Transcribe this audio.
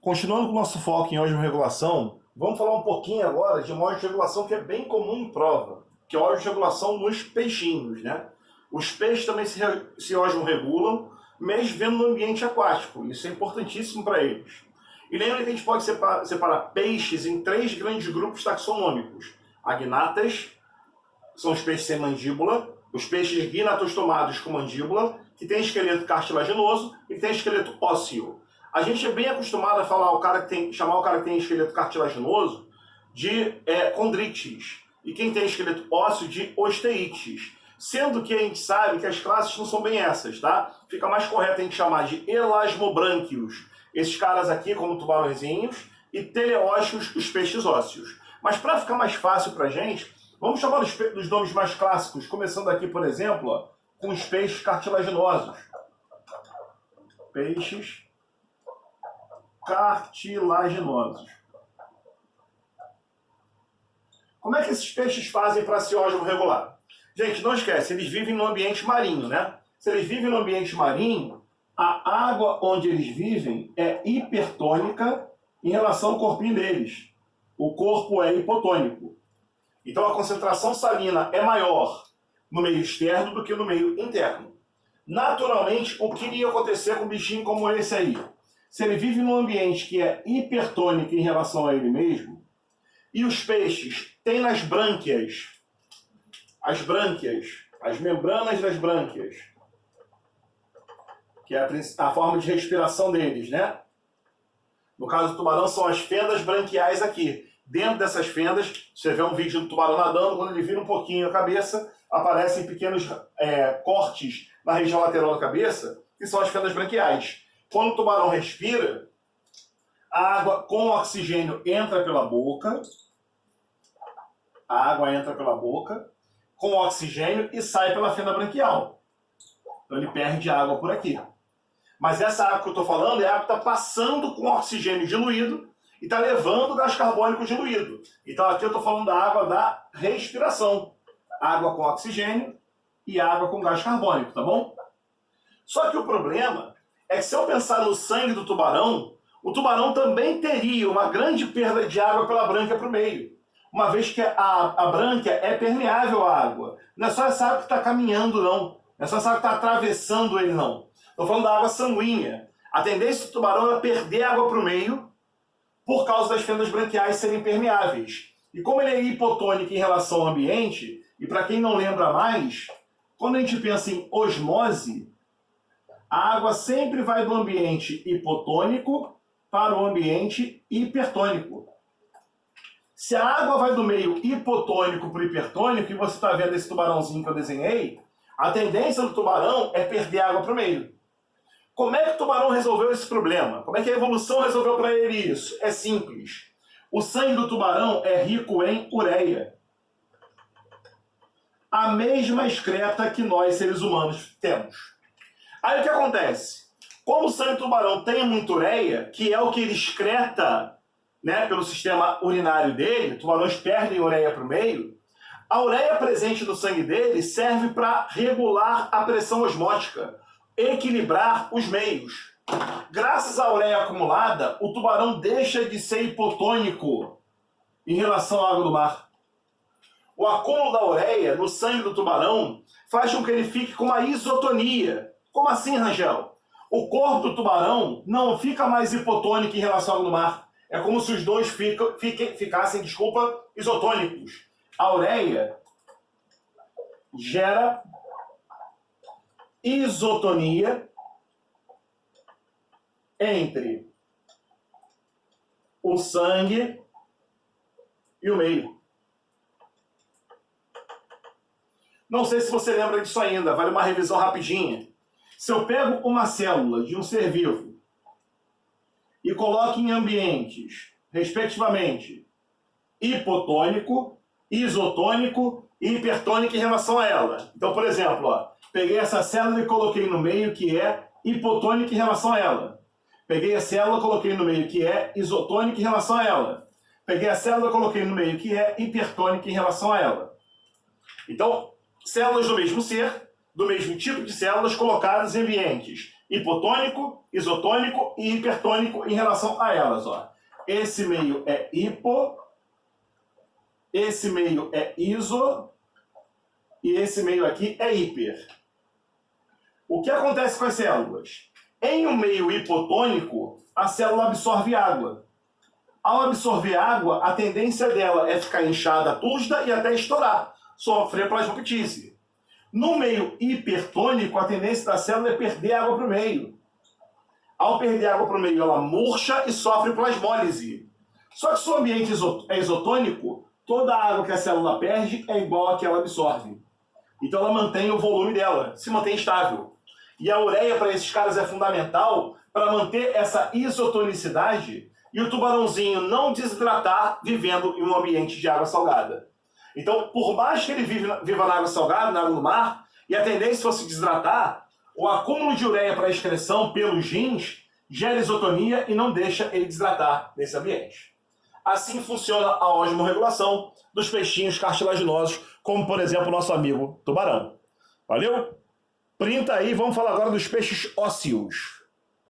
Continuando com o nosso foco em osmorregulação, vamos falar um pouquinho agora de uma osmorregulação que é bem comum em prova, que é a osmorregulação nos peixinhos, né? Os peixes também se osmorregulam, mesmo vivendo no ambiente aquático. Isso é importantíssimo para eles. E lembra que a gente pode separar peixes em 3 grandes grupos taxonômicos. Agnatas, que são os peixes sem mandíbula, os peixes gnatostomados com mandíbula, que tem esqueleto cartilaginoso e que tem esqueleto ósseo. A gente é bem acostumado a chamar o cara que tem esqueleto cartilaginoso de condrites, e quem tem esqueleto ósseo de osteites. Sendo que a gente sabe que as classes não são bem essas, tá? Fica mais correto a gente chamar de elasmobrânquios, esses caras aqui como tubarõezinhos, e teleósteos, os peixes ósseos. Mas para ficar mais fácil para a gente, vamos chamar dos nomes mais clássicos, começando aqui, por exemplo, ó, com os peixes cartilaginosos. Peixes cartilaginosos. Como é que esses peixes fazem para se osmorregular? Gente, não esquece, eles vivem no ambiente marinho, né? Se eles vivem no ambiente marinho, a água onde eles vivem é hipertônica em relação ao corpinho deles. O corpo é hipotônico. Então a concentração salina é maior no meio externo do que no meio interno. Naturalmente, o que iria acontecer com um bichinho como esse aí? Se ele vive num ambiente que é hipertônico em relação a ele mesmo, e os peixes têm nas brânquias, as membranas das brânquias, que é a forma de respiração deles, né? No caso do tubarão, são as fendas branquiais aqui. Dentro dessas fendas, você vê um vídeo do tubarão nadando, quando ele vira um pouquinho a cabeça, aparecem pequenos cortes na região lateral da cabeça, que são as fendas branquiais. Quando o tubarão respira, a água com oxigênio entra pela boca, com oxigênio e sai pela fenda branquial. Então ele perde água por aqui. Mas essa água que eu estou falando é a água que está passando com oxigênio diluído e está levando gás carbônico diluído. Então aqui eu estou falando da água da respiração. Água com oxigênio e água com gás carbônico, tá bom? Só que o problema é que se eu pensar no sangue do tubarão, o tubarão também teria uma grande perda de água pela brânquia para o meio. Uma vez que a brânquia é permeável à água. Não é só essa água que está caminhando, não. Não é só essa água que está atravessando ele, não. Estou falando da água sanguínea. A tendência do tubarão é perder água para o meio por causa das fendas branquiais serem permeáveis. E como ele é hipotônico em relação ao ambiente, e para quem não lembra mais, quando a gente pensa em osmose, a água sempre vai do ambiente hipotônico para o ambiente hipertônico. Se a água vai do meio hipotônico para o hipertônico, e você está vendo esse tubarãozinho que eu desenhei, a tendência do tubarão é perder água para o meio. Como é que o tubarão resolveu esse problema? Como é que a evolução resolveu para ele isso? É simples. O sangue do tubarão é rico em ureia. A mesma excreta que nós, seres humanos, temos. Aí o que acontece? Como o sangue do tubarão tem muita ureia, que é o que ele excreta, né, pelo sistema urinário dele, tubarões perdem ureia para o meio, a ureia presente no sangue dele serve para regular a pressão osmótica, equilibrar os meios. Graças à ureia acumulada, o tubarão deixa de ser hipotônico em relação à água do mar. O acúmulo da ureia no sangue do tubarão faz com que ele fique com uma isotonia. Como assim, Rangel? O corpo do tubarão não fica mais hipotônico em relação à água do mar. É como se os dois ficassem, isotônicos. A ureia gera isotonia entre o sangue e o meio. Não sei se você lembra disso ainda, vale uma revisão rapidinha. Se eu pego uma célula de um ser vivo e coloco em ambientes, respectivamente, hipotônico, isotônico e hipertônico em relação a ela. Então, por exemplo, ó, peguei essa célula e coloquei no meio que é hipotônica em relação a ela. Peguei a célula e coloquei no meio que é isotônica em relação a ela. Peguei a célula e coloquei no meio que é hipertônica em relação a ela. Então, células do mesmo ser, do mesmo tipo de células colocadas em ambientes hipotônico, isotônico e hipertônico em relação a elas. Ó. Esse meio é hipo, esse meio é iso e esse meio aqui é hiper. O que acontece com as células? Em um meio hipotônico, a célula absorve água. Ao absorver água, a tendência dela é ficar inchada, túrgida e até estourar, sofrer plasmoptise. No meio hipertônico, a tendência da célula é perder água para o meio. Ao perder água para o meio, ela murcha e sofre plasmólise. Só que se o ambiente é isotônico, toda a água que a célula perde é igual à que ela absorve. Então ela mantém o volume dela, se mantém estável. E a ureia para esses caras é fundamental para manter essa isotonicidade e o tubarãozinho não desidratar vivendo em um ambiente de água salgada. Então, por mais que ele viva na água salgada, na água do mar, e a tendência fosse desidratar, o acúmulo de ureia para excreção pelos rins gera isotonia e não deixa ele desidratar nesse ambiente. Assim funciona a osmorregulação dos peixinhos cartilaginosos, como, por exemplo, o nosso amigo tubarão. Valeu? Printa aí, vamos falar agora dos peixes ósseos.